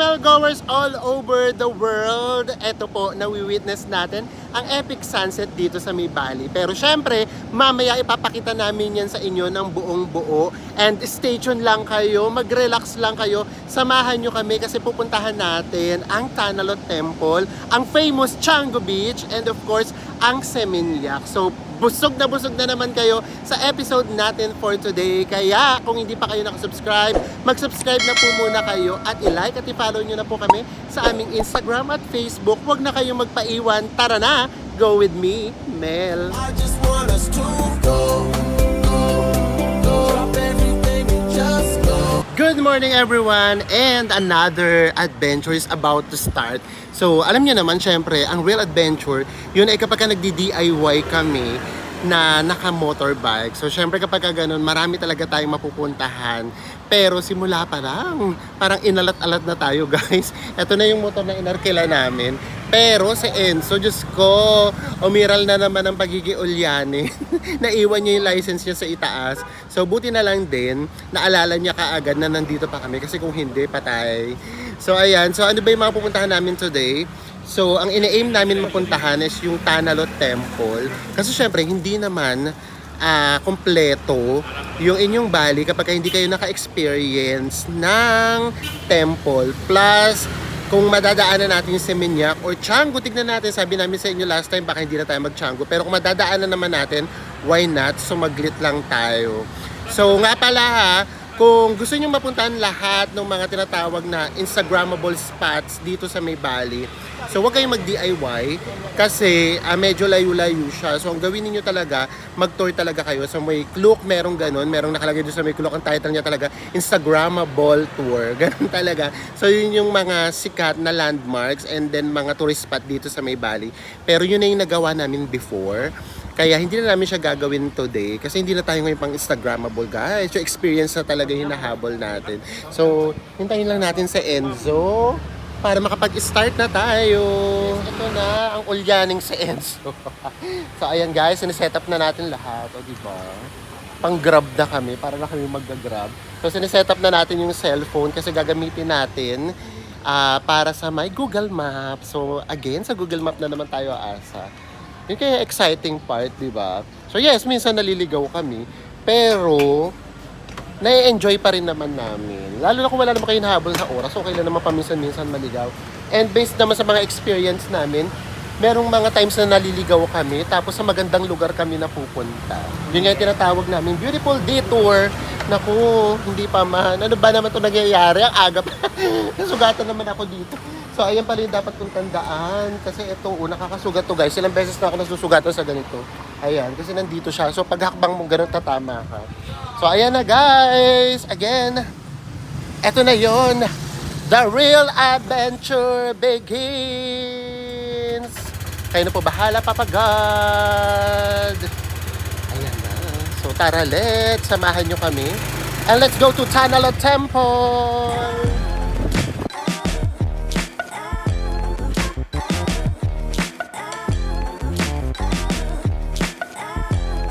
Mel goers all over the world. Ito po, nawi-witness natin ang epic sunset dito sa May Valley. Pero syempre, mamaya ipapakita namin yan sa inyo ng buong buo. And stay tuned lang kayo, mag-relax lang kayo. Samahan nyo kami kasi pupuntahan natin ang Tanalot Temple, ang famous Canggu Beach, and of course, ang Seminyak. So, busog na naman kayo sa episode natin for today. Kaya kung hindi pa kayo nakasubscribe, mag-subscribe na po muna kayo at i-like at i-follow nyo na po kami sa aming Instagram at Facebook. Huwag na kayong magpaiwan. Tara na! Go with me, Mel. I just want us to go. Drop everything and just go. Good morning everyone, and another adventure is about to start. So alam niyo naman syempre, ang real adventure, yun ay kapag nagdi-DIY kami na naka-motorbike. So syempre kapag ganun, marami talaga tayong mapupuntahan. Pero simula pa lang, parang inalat-alat na tayo guys. Ito na yung motor na inarkila namin. Pero si Enzo, Diyos ko, umiral na naman ang pagiging ulyani. Naiwan niya yung license niya sa itaas. So buti na lang din, naalala niya kaagad na nandito pa kami. Kasi kung hindi, patay. So ayan, so ano ba yung mga pupuntahan namin today? So ang ina-aim namin mapuntahan is yung Tanalot Temple. Kasi syempre, hindi naman kompleto yung inyong Bali kapag hindi kayo naka-experience ng temple. Plus, kung madadaanan natin yung Seminyak or Canggu, tignan natin, sabi namin sa inyo last time, baka hindi na tayo mag-Canggu. Pero kung madadaanan naman natin, why not? Sumaglit lang tayo. So nga pala ha, kung gusto nyo mapuntahan lahat ng mga tinatawag na Instagrammable spots dito sa May Valley, so huwag kayong mag-DIY kasi medyo layo-layo siya. So ang gawin niyo talaga, mag-tour talaga kayo. So may Klook, merong ganun, merong nakalagay doon sa may Klook. Ang title niya talaga, Instagrammable Tour. Ganun talaga. So yun yung mga sikat na landmarks and then mga tourist spot dito sa May Valley. Pero yun na yung nagawa namin before. Kaya hindi na namin siya gagawin today kasi hindi na tayo ngayon pang Instagrammable guys. So experience na talaga yung nahabol natin. So hintayin lang natin sa Enzo para makapag-start na tayo. Ito na ang ulyaning sa Enzo. So ayan guys, siniset up na natin lahat. O diba? Pang-grab na kami para na kami mag-grab. So siniset up na natin yung cellphone kasi gagamitin natin para sa my Google Map. So again, sa Google Map na naman tayo asa. Yung kaya exciting part, di ba? So yes, minsan naliligaw kami, pero nai-enjoy pa rin naman namin. Lalo na kung wala naman kayo nahabol sa oras, okay lang naman paminsan-minsan maligaw. And based naman sa mga experience namin, merong mga times na naliligaw kami, tapos sa magandang lugar kami napupunta. Yun nga yung tinatawag namin, beautiful detour. Naku, hindi pa man. Ano ba naman ito nangyayari? Ang agap. Nasugatan naman ako dito. So, ayan pala yung dapat kong tandaan. Kasi ito, nakakasugat to guys. Ilang beses na ako nasusugatan sa ganito. Ayan, kasi nandito siya. So, paghakbang mo ganun, tatama ka. So, ayan na guys. Again, eto na yon. The real adventure begins. Kayo na po bahala, Papa God. Ayan na. So, tara, let's samahan nyo kami. And let's go to Tanalot Temple.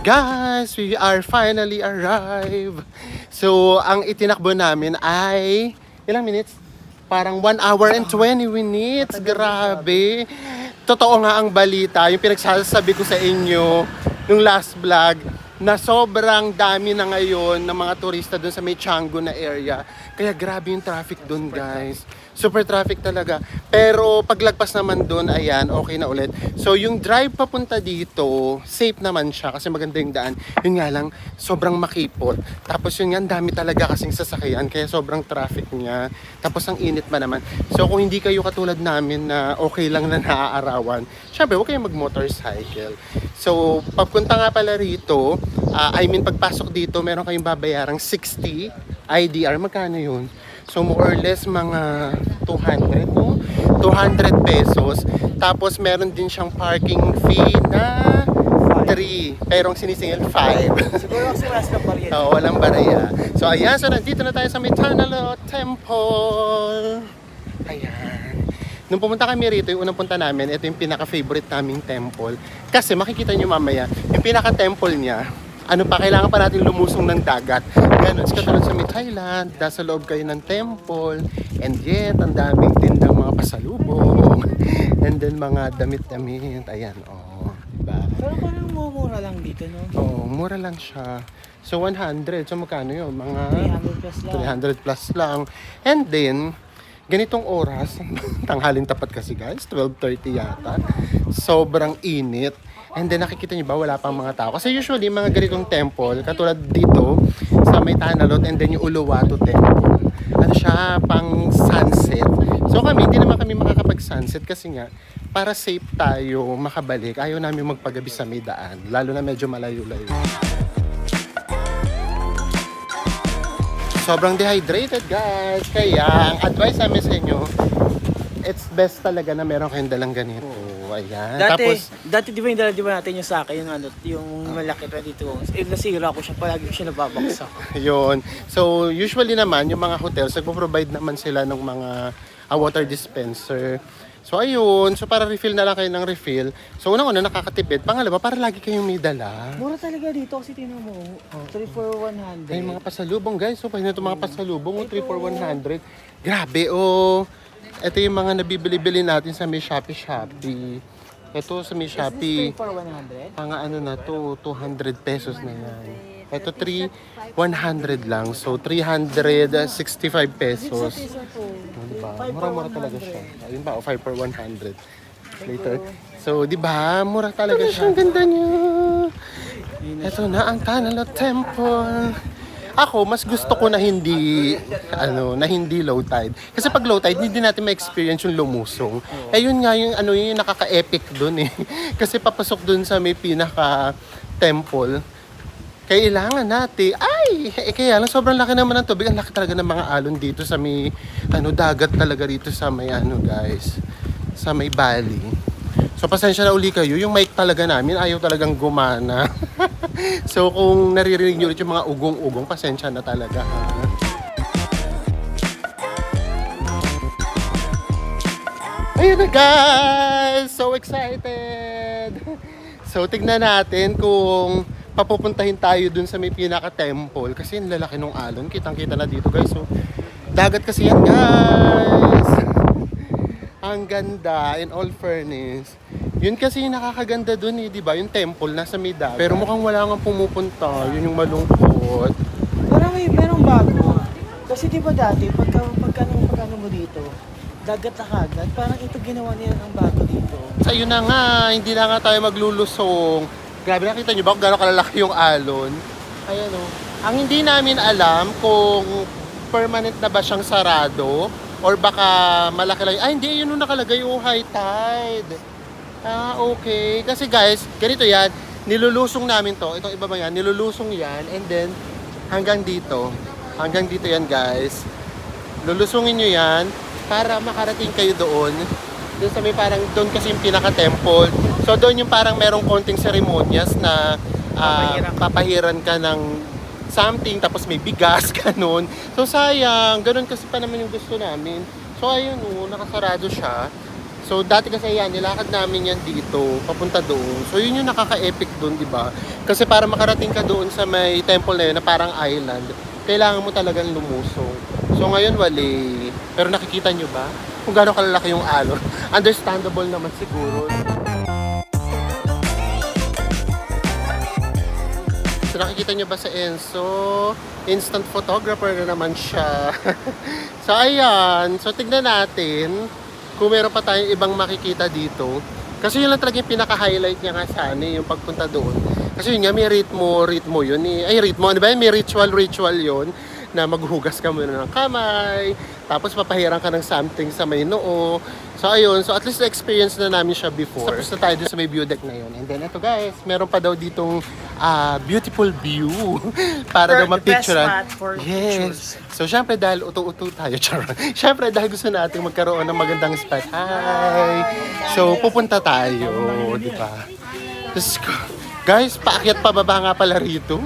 Guys, we are finally arrived. So, ang itinakbo namin ay ilang minutes? Parang 1 hour and 20 minutes. Grabe. Totoo nga ang balita, yung pinagsasabi ko sa inyo nung last vlog, na sobrang dami na ngayon ng mga turista doon sa may Canggu na area. Kaya grabe yung traffic doon guys. Super traffic talaga. Pero paglagpas naman doon, ayan, okay na ulit. So yung drive papunta dito, safe naman siya kasi maganda yung daan. Yun nga lang, sobrang makipot. Tapos yun nga, ang dami talaga kasing sasakyan. Kaya sobrang traffic niya. Tapos ang init pa naman. So kung hindi kayo katulad namin na okay lang na naaarawan, syempre huwag kayong mag-motorcycle. So papunta nga pala rito, pagpasok dito, meron kayong babayarang 60 IDR. Magkano yun? So more or less mga 200, no? 200 pesos. Tapos meron din siyang parking fee na 3. Pero ang sinisingil 5. Siguro kasi wala silang barya. Oo, walang barya. So ayan, so nandito na tayo sa may Tanalot Temple. Ayan. Nung pumunta kami rito, yung unang punta namin, ito yung pinaka-favorite naming temple. Kasi makikita nyo mamaya, yung pinaka-temple niya, ano pa, kailangan pa natin lumusong ng dagat. Ganun, katulad sa Thailand, nasa loob kayo ng temple, and yet, ang daming tindang mga pasalubong, and then mga damit-damit, ayan, diba? Pero parang mura lang dito, no? Oo, mura lang siya. So, 100, so magkano yun? Mga 300 plus lang. 300 plus lang. And then, ganitong oras, tanghalin tapat kasi guys, 12:30 yata. Sobrang init. And then nakikita niyo ba, wala pang mga tao. Kasi usually, mga ganitong temple, katulad dito, sa may Tanalot, and then yung Uluwatu Temple. Ano siya, pang sunset. So kami, hindi naman kami makakapag-sunset kasi nga, para safe tayo makabalik, ayaw namin magpagabi sa may daan. Lalo na medyo malayo-layo. Sobrang dehydrated guys. Kaya, ang advice namin sa inyo, it's best talaga na meron kayong dalang ganito. Ayan. Dati di ba natin yung sa akin, yung malaki 22 nasira ko siya, palagi ko siya nababaksak. Yun. So, usually naman, yung mga hotels, nagpo-provide naman sila ng mga water dispenser. So, ayun. So, para refill na lang kayo ng refill. So, unang-una, nakakatipid. Pangalawa, para lagi kayong may dala. Mura talaga dito kasi tinan mo, 3 for 100. Ay, mga pasalubong, guys. So, pahin na itong mga pasalubong. 3 for 100. Grabe, Ito yung mga nabibili-bili natin sa may Shopee. Ito sa may Shopee. 3 for 100? Ang ano na to, 200 pesos na yan. Ito 100 lang. So 365 pesos. Diba? Mura-mura talaga siya. Ayun ba? 5 for 100. Later. So, di ba? Mura talaga siya. Ang ganda niya. Ito na ang Tanalot Temple. Ako, mas gusto ko na hindi low tide. Kasi pag low tide, hindi natin ma-experience yung lumusong. Eh yun nga yung yung nakaka-epic dun eh. Kasi papasok dun sa may pinaka temple. Kailangan natin, kaya lang sobrang laki naman ng tubig. Ang laki talaga ng mga alon dito sa may dagat talaga dito sa may guys. Sa may Bali. So pasensya na uli kayo, yung mic talaga namin ayaw talagang gumana. So kung naririnig nyo ulit yung mga ugong-ugong, pasensya na talaga. Ayun na guys! So excited! So tignan natin kung papupuntahin tayo dun sa may pinaka-temple. Kasi yung lalaki ng alon, kitang-kita na dito guys. So dagat kasi yan guys! Ang ganda, in all fairness. Yun kasi yung nakakaganda dun di ba? Yung temple nasa may dagat. Pero mukhang wala nga pumupunta. Yun yung malungkot. Parang merong bago. Kasi di ba dati, pagka mo dito, dagat na kagad. Parang ito ginawa nila ng bago dito. Sa yun na nga, hindi na nga tayo maglulusong. Grabe, nakita nyo ba kung gano'ng kalalaki yung alon? Ayan o. Ang hindi namin alam kung permanent na ba siyang sarado or baka malaki lang. Hindi, yun yung nakalagay yung high tide. Okay. Kasi guys, ganito yan. Nilulusong namin to. Itong iba ba yan? Nilulusong yan. And then, hanggang dito. Hanggang dito yan guys. Lulusungin nyo yan para makarating kayo doon. Doon sa may parang, doon kasi yung pinaka-temple. So doon yung parang merong konting seremonyas na papahiran ka ng something, tapos may bigas, ganun. So sayang, ganun kasi pa naman yung gusto namin. So ayun nakasarado siya. So dati kasi yan, nilakad namin yan dito, papunta doon. So yun yung nakaka-epic doon, di ba? Kasi para makarating ka doon sa may temple na yun, na parang island, kailangan mo talagang lumusong. So ngayon wali. Pero nakikita nyo ba kung gaano kalalaki yung alon? Understandable naman siguro. So nakikita nyo ba sa Enzo? Instant photographer na naman siya. So ayan, so tignan natin kung meron pa tayong ibang makikita dito. Kasi yun lang talaga yung pinaka-highlight niya nga sana yung pagpunta doon. Kasi yun nga, may ritmo yun eh. Ay, ritmo, ano ba yun? May ritual yun na maghugas ka muna ng kamay, tapos papahiran ka ng something sa may noo. So ayun, so at least na-experience na namin siya before. Tapos na tayo dun sa may view deck na yun. And then ito guys, meron pa daw ditong beautiful view para daw mapicturean. Yes. So syempre dahil uto-uto tayo, charot. Syempre dahil gusto natin magkaroon ng magandang spot. Hi! So pupunta tayo, di ba? Guys, paakyat pababa nga pala rito.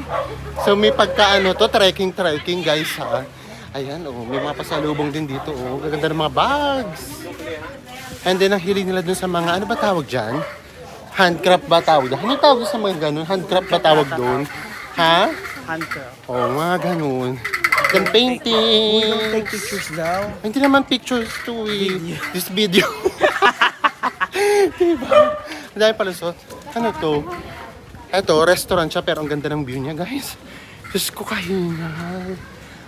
So may pagkaano to, trekking guys ha. Ayan may mga pasalubong din dito Gaganda ng mga bags. And then ang hiling nila dun sa mga, ano ba tawag dyan? Handcraft ba tawag dyan? Ano tawag sa mga ganun? Handcraft ba tawag doon? Ha? Hunter. Oo nga, ganun. Then We don't painting. take pictures daw. Hindi naman pictures to eh. Video. This video. Diba? Ang dami palusot. Ano to? Eto, restaurant siya pero ang ganda ng view niya, guys. Diyos ko, kahingal.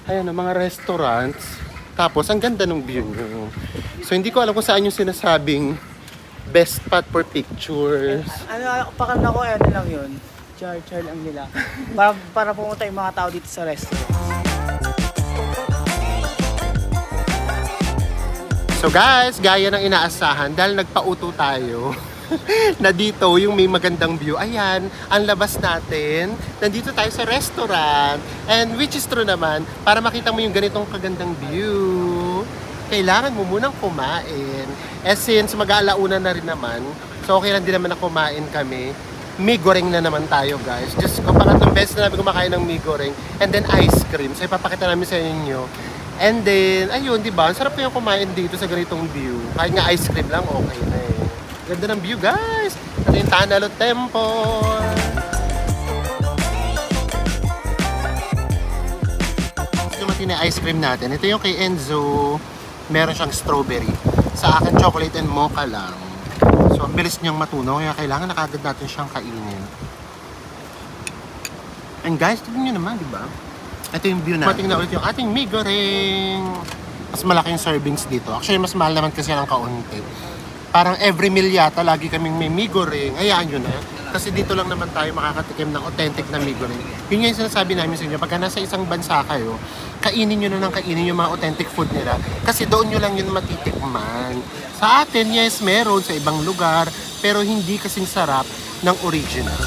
Ayan, ang mga restaurants. Tapos, ang ganda ng view niyo. So, hindi ko alam kung saan yung sinasabing best spot for pictures. Ano, pakan ako, ano lang yun. Char lang nila. Para pumunta yung mga tao dito sa restaurant. So guys, gaya ng inaasahan, dahil nagpauto tayo na dito yung may magandang view. Ayan, ang labas natin. Nandito tayo sa restaurant. And which is true naman, para makita mo yung ganitong kagandang view, kailangan mo munang kumain. Since mag-aalauna na rin naman, so okay lang din naman na kumain kami. Mi goreng na naman tayo, guys. Just ko, pangatlong beses na namin kumakain ng mi goreng. And then ice cream. So ipapakita namin sa inyo. And then, ayun, di ba? Ang sarap yung kumain dito sa ganitong view. Kahit nga ice cream lang, okay na eh. Ganda ng view, guys. Ito yung Tanalo Temple. Dumating na ice cream natin. Ito yung kay Enzo. Meron siyang strawberry. Sa akin, chocolate and mocha lang. So, ang bilis niyang matunaw. Kaya kailangan na kagad natin siyang kainin. And guys, tignan nyo naman, di ba? Ito yung view natin. Mating na ulit yung ating mi goreng. Mas malaki yung servings dito. Actually, mas mahal naman kasi ng kaunti. Parang every meal yata, lagi kaming may mi goreng. Hayaan nyo na. Kasi dito lang naman tayo makakatikim ng authentic na mi goreng. Yun nga yung sinasabi namin sa inyo. Pagka nasa isang bansa kayo, kainin nyo na ng kainin yung mga authentic food nila. Kasi doon nyo lang yun matitikman. Sa atin, yes, meron sa ibang lugar. Pero hindi kasing sarap ng original.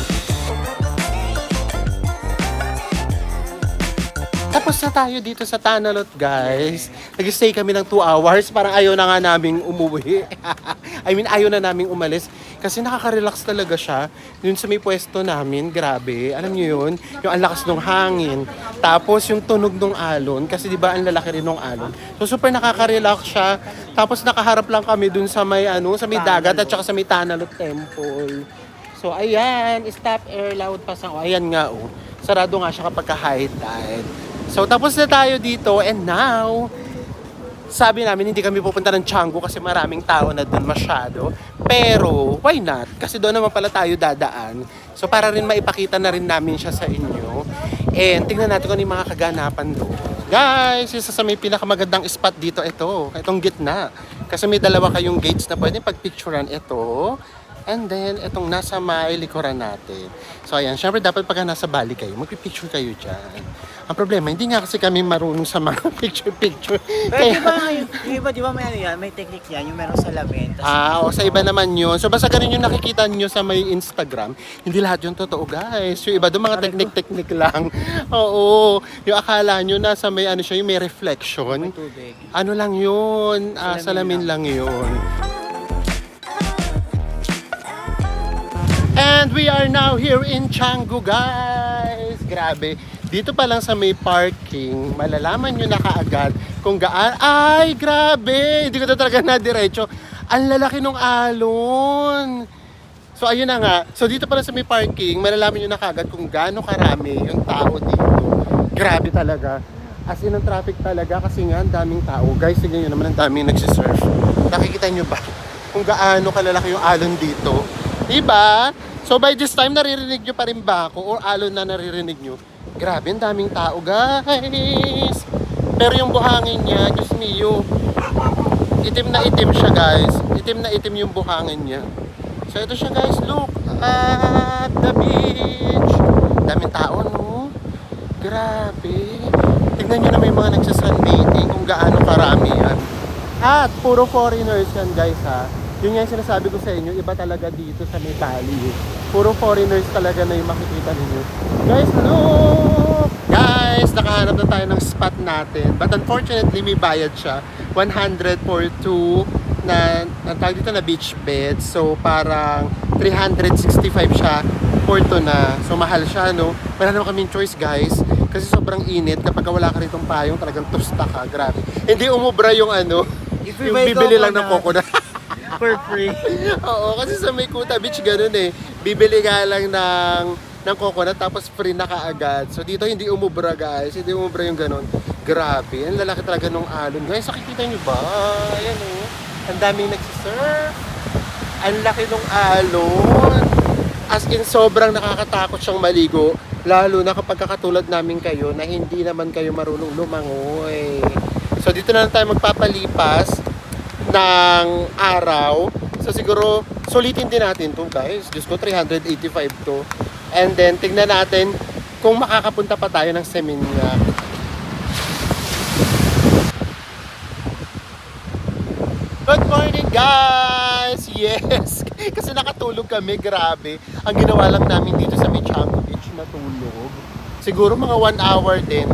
Tapos na tayo dito sa Tanalot, guys. Nag-stay kami ng 2 hours. Parang ayaw na nga naming umuwi. I mean, ayaw na naming umalis. Kasi nakaka-relax talaga siya. Yun sa may pwesto namin, grabe. Alam niyo yun? Yung ang lakas ng hangin. Tapos yung tunog ng alon. Kasi di ba ang lalaki rin ng alon. So super nakaka-relax siya. Tapos nakaharap lang kami dun sa may, sa may dagat at saka sa may Tanalot Temple. So ayan, stop air loud pa sa... ayan nga, oh. Sarado nga siya kapag high tide. So, tapos na tayo dito and now, sabi namin hindi kami pupunta ng Canggu kasi maraming tao na doon masyado. Pero, why not? Kasi doon naman pala tayo dadaan. So, para rin maipakita na rin namin siya sa inyo. And, tingnan natin kung ano yung mga kaganapan doon. Guys, isa sa may pinakamagandang spot dito, itong gitna. Kasi may dalawa kayong gates na pwede pagpicturean ito. And then, itong nasa may likuran natin. So, ayan. Syempre, dapat pagka nasa Bali kayo, magpipicture kayo dyan. Ang problema, hindi nga kasi kami marunong sa mga picture-picture. Pero di ba may ano yan, may technique yan, yung meron sa lamin. O sa iba naman yun. So, basta ganun yung nakikita nyo sa may Instagram. Hindi lahat yung totoo, guys. Yung iba doon, mga technique lang. Oo. Yung akala nyo nasa may, siya, yung may reflection. May tubig. Ano lang yun? Salamin lang yun. And we are now here in Canggu, guys. Grabe. Dito pa lang sa may parking, malalaman nyo na kaagad kung ay, grabe. Hindi ko na talaga na-diretso. Ang lalaki ng alon. So, ayun na nga. So, dito pa lang sa may parking, malalaman nyo na kaagad kung gaano karami yung tao dito. Grabe talaga. As in, ang traffic talaga kasi nga, ang daming tao. Guys, tignan nyo naman, ang daming nagsisurf. Nakikita nyo ba kung gaano kalalaki yung alon dito? Diba? So by this time, naririnig nyo pa rin ba ako? Or alon na naririnig nyo? Grabe, ang daming tao, guys. Pero yung buhangin niya, Diyos mio, itim na itim siya, guys. Itim na itim yung buhangin niya. So ito siya, guys. Look at the beach. Daming tao, no? Grabe. Tignan nyo na may mga nagsasunbathing kung gaano karami yan. At puro foreigners yan, guys, ha. Yun nga yung sinasabi ko sa inyo, iba talaga dito sa may Bali. Puro foreigners talaga na yung makikita ninyo. Guys, look! Guys, nakahanap na tayo ng spot natin. But unfortunately, may bayad siya. 100 for 2 na, ang tawag dito na beach bed. So, parang 365 siya for 2 na. So, mahal siya, no? Wala naman kaming choice, guys. Kasi sobrang init. Kapag wala ka ritong payong, talagang tusta ka. Grabe. Hindi umubra yung yung bibili lang ng coconut. For free. Oo, kasi sa may Kuta Beach ganun eh. Bibili ka lang ng ng coconut tapos free na kaagad. So dito hindi umubra guys, hindi umubra yung ganon. Grabe, ang lalaki talaga nung alon. Guys, nakikita nyo ba? Ayan o, ang daming nagsisurf. Ang laki nung alon. As in, sobrang nakakatakot siyang maligo. Lalo na kapag kakatulad namin kayo na hindi naman kayo marunong lumangoy. So dito na lang tayo magpapalipas ng araw. So siguro, sulitin din natin to guys. Diyos ko, 385 to. And then, tignan natin kung makakapunta pa tayo ng Seminyak. Good morning guys! Yes! Kasi nakatulog kami, grabe. Ang ginawa lang namin dito sa Michango Beach, matulog. Siguro mga 1 hour din.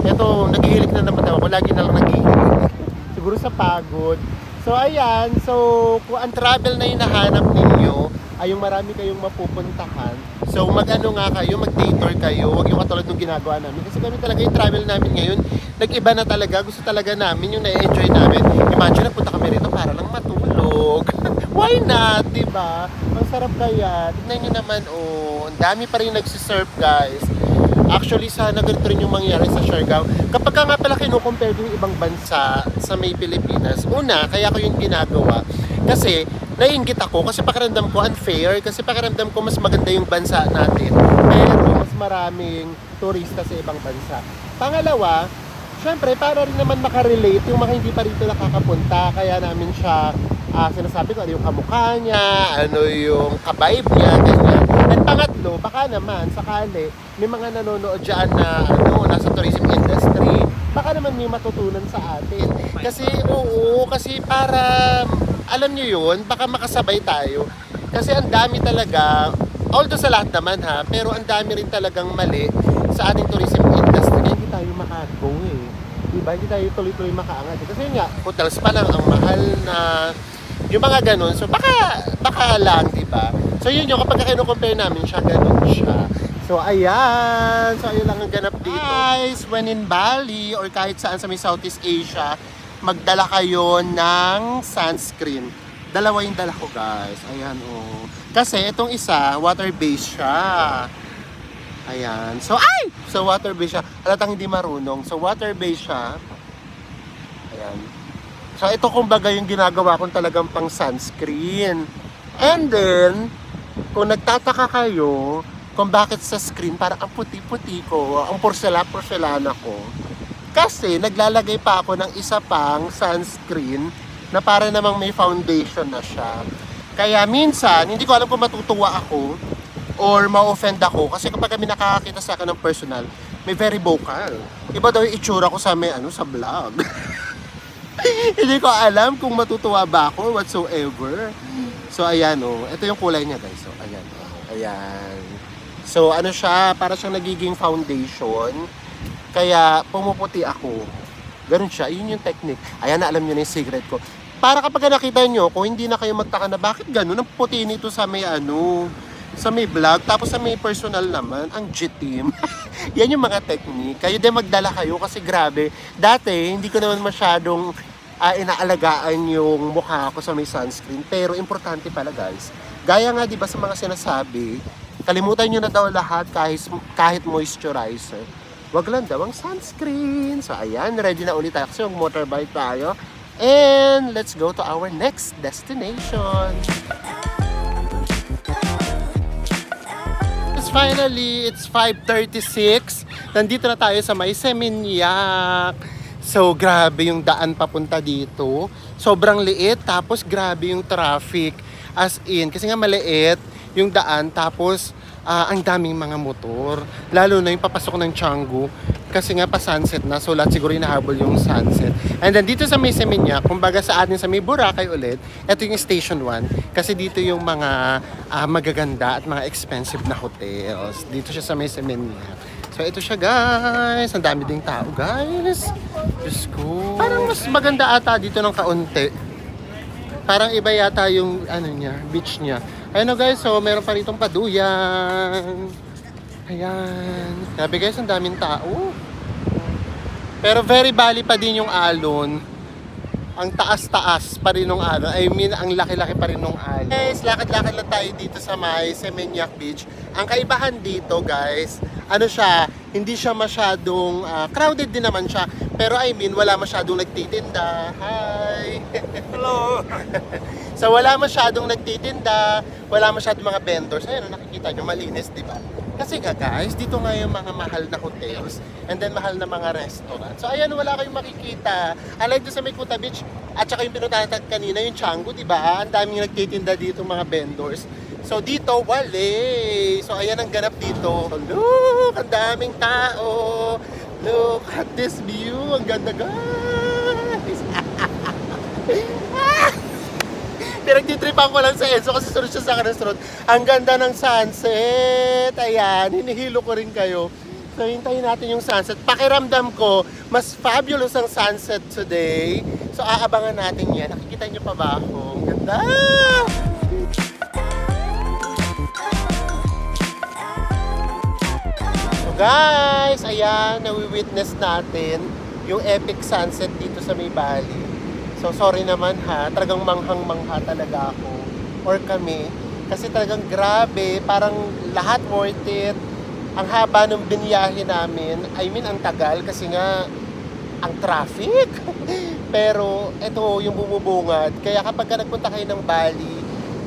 Ito, naghihilik na naman ako. Lagi na lang naghihilik. Siguro sa pagod. So ayan, so kung ang travel na hinahanap ninyo ay yung marami kayong mapupuntahan. So mag-ano nga kayo, mag-day tour kayo. Huwag yung katulad ng ginagawa namin. Kasi kami talaga yung travel namin ngayon, nag-iba na talaga. Gusto talaga namin yung na-enjoy namin. Imagine, nagpunta kami rito para lang matulog. Why not, diba? Ang sarap kaya. Tignan nyo naman, oh, ang dami pa rin nagsisurf, guys. Actually, sana ganito rin yung mangyari sa Siargao. Kapag ka nga pala kinukompare yung ibang bansa sa may Pilipinas, una, kaya ko yung ginagawa. Kasi, naiinggit ako kasi pakiramdam ko unfair. Kasi pakiramdam ko mas maganda yung bansa natin. Pero mas maraming turista sa ibang bansa. Pangalawa, syempre, para rin naman makarelate yung mga hindi pa rito nakakapunta. Kaya namin siya sinasabi ko ano yung kamukha niya, ano yung kabibe niya, ganyan. At pangatlo, baka naman, sakali, may mga nanonood dyan na nasa tourism industry, baka naman may matutunan sa atin. Kasi, oo, kasi para, alam nyo yun, baka makasabay tayo. Kasi ang dami talaga, although sa lahat naman ha, pero ang dami rin talagang mali sa ating tourism industry. Hindi tayo makago eh. Diba? Hindi tayo tuloy-tuloy makaangat. Kasi yun nga, hotels pa lang ang mahal na, yung mga ganun. So baka lang, diba? So yun yung kapag kino-compare namin siya, ganun siya. So ayan. So ayun lang ang ganap dito. Guys, when in Bali or kahit saan sa may Southeast Asia, magdala kayo ng sunscreen. Dalawa yung dala ko guys. Ayan oh. Kasi itong isa, water-based siya. Ayan. So ay! So water-based siya. Halatang hindi marunong. So water-based siya. Ayan. So ito kumbaga yung ginagawa kong talagang pang sunscreen. And then, kung nagtataka kayo kung bakit sa screen parang ang puti-puti ko, ang porselana ko. Kasi naglalagay pa ako ng isa pang sunscreen na para namang may foundation na siya. Kaya minsan, hindi ko alam kung matutuwa ako or ma-offend ako kasi kapag kami nakakakita sa akin ng personal, may very vocal. Iba daw yung itsura ko sa may sa vlog. Hindi ko alam kung matutuwa ba ako whatsoever. So ayan oh, ito yung kulay niya guys. So ayan. Ayan. So ano siya, para siyang nagiging foundation. Kaya pumuputi ako. Ganun siya, yun yung technique. Ayan na, alam niyo na yung secret ko. Para kapag nakita nyo, kung hindi na kayo magtaka na bakit ganun, ang puti nito sa may sa may vlog, tapos sa may personal naman, ang G-team. Yan yung mga technique. Kayo din magdala kayo kasi grabe. Dati, hindi ko naman masyadong inaalagaan yung mukha ko sa may sunscreen. Pero importante pala guys. Gaya nga diba sa mga sinasabi, kalimutan nyo na daw lahat kahit moisturizer. Wag lang daw ang sunscreen. So ayan, ready na ulit tayo kasi mag-motorbike tayo. And let's go to our next destination. Finally, it's 5:36. Nandito na tayo sa may Seminyak. So, grabe yung daan papunta dito. Sobrang liit, tapos grabe yung traffic. As in, kasi nga maliit yung daan, tapos ang daming mga motor. Lalo na yung papasok ng Canggu. Kasi nga pa sunset na, so lahat siguro inahabol yung sunset. And then dito sa may Seminyak, kumbaga sa atin sa may Boracay ulit, ito yung Station 1. Kasi dito yung mga magaganda at mga expensive na hotels. Dito siya sa may Seminyak. So ito siya guys, ang dami ding tao guys. Diyos ko. Parang mas maganda ata dito ng kaunti. Parang iba yata yung niya, beach niya. Ayun guys, so meron pa ritong paduyan. Ayan. Sabi guys, ang daming tao. Pero very Bali pa din yung alon. ang taas-taas pa rin nung ano. I mean, ang laki-laki pa rin nung ano. Guys, lakad-lakad lang tayo dito sa may Seminyak Beach. Ang kaibahan dito, guys, ano siya, hindi siya masyadong crowded din naman siya. Pero I mean, wala masyadong nagtitinda. Hi! Hello. So wala masyadong nagtitinda, wala masyadong mga vendors. Ayun, nakikita nyo, malinis, di ba? Kasi nga guys, dito nga yung mga mahal na hotels and then mahal na mga restaurant. So ayan, wala kayong makikita. Unlike doon sa may Kuta Beach at saka yung pinuntahan natin kanina, yung Canggu, di ba? Ang daming nagtitinda dito mga vendors. So dito, wale. So ayan ang ganap dito. So look, ang daming tao. Look at this view. Ang ganda guys. Pinagtitripan ko lang sa Enzo kasi sunod siya sa restaurant. Ang ganda ng sunset. Ayan, hinihilo ko rin kayo. So, hintayin natin yung sunset. Pakiramdam ko, mas fabulous ang sunset today. So, aabangan natin yan. Nakikita niyo pa ba ako? Ang ganda! So, guys, ayan, nawi-witness natin yung epic sunset dito sa may Bali. So sorry naman ha, talagang manghang-mangha talaga ako or kami kasi talagang grabe, parang lahat worth it. Ang haba ng biniyahe namin, I mean ang tagal kasi nga ang traffic. Pero ito yung bumubungad. Kaya kapag ka nagpunta kayo ng Bali,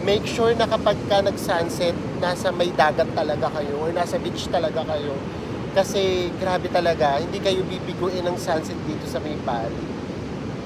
make sure na kapag ka nag-sunset, nasa may dagat talaga kayo or nasa beach talaga kayo. Kasi grabe talaga, hindi kayo bibiguin ng sunset dito sa may Bali.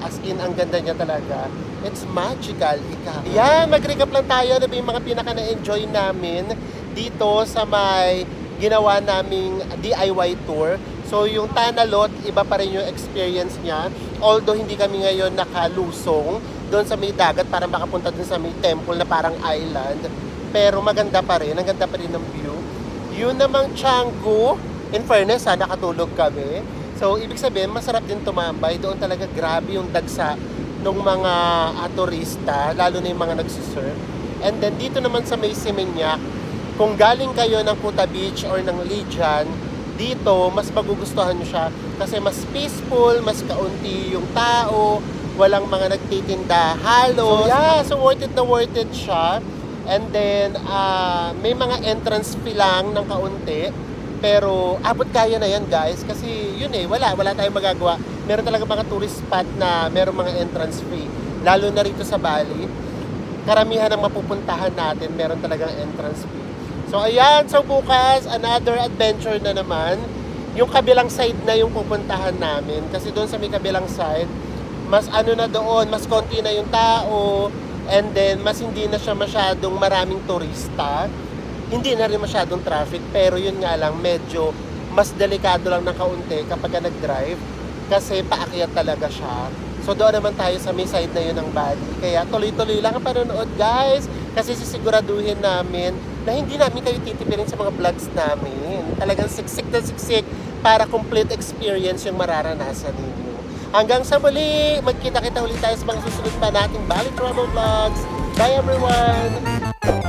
As in, ang ganda niya talaga. It's magical, ika. Yan, mag-recap lang tayo na yung mga pinaka na-enjoy namin dito sa may ginawa naming DIY tour. So, yung Tanalot, iba pa rin yung experience niya. Although, hindi kami ngayon nakalusong doon sa may dagat para makapunta doon sa may temple na parang island. Pero maganda pa rin. Ang ganda pa rin ng view. Yun namang Canggu, in fairness, nakatulog kami. So, ibig sabihin, masarap din tumambay. Doon talaga grabe yung dagsa ng mga turista, lalo na yung mga nagsisurf. And then, dito naman sa may Seminyak, kung galing kayo ng Kuta Beach or ng Lijan, dito, mas magugustuhan nyo siya. Kasi mas peaceful, mas kaunti yung tao, walang mga nagtitinda halos. So, yeah, so worth it siya. And then, may mga entrance fee lang ng kaunti. Pero abot kaya na yan guys kasi yun wala tayong magagawa. Meron talaga mga tourist spot na meron mga entrance fee. Lalo na rito sa Bali, karamihan ng mapupuntahan natin meron talagang entrance fee. So ayan, so bukas another adventure na naman. Yung kabilang side na yung pupuntahan namin kasi doon sa may kabilang side, mas ano na doon, mas konti na yung tao and then mas hindi na siya masyadong maraming turista. Hindi na rin masyadong traffic, pero yun nga lang, medyo mas delikado lang ng kaunti kapag nag-drive kasi paakyat talaga siya. So doon naman tayo sa may side na yun ng Bali. Kaya tuloy-tuloy lang ang panonood guys kasi sisiguraduhin namin na hindi namin kayo titipirin sa mga vlogs namin. Talagang siksik na siksik para complete experience yung mararanasan ninyo. Hanggang sa muli, magkita-kita ulit tayo sa mga susunod pa nating Bali Travel Vlogs. Bye everyone!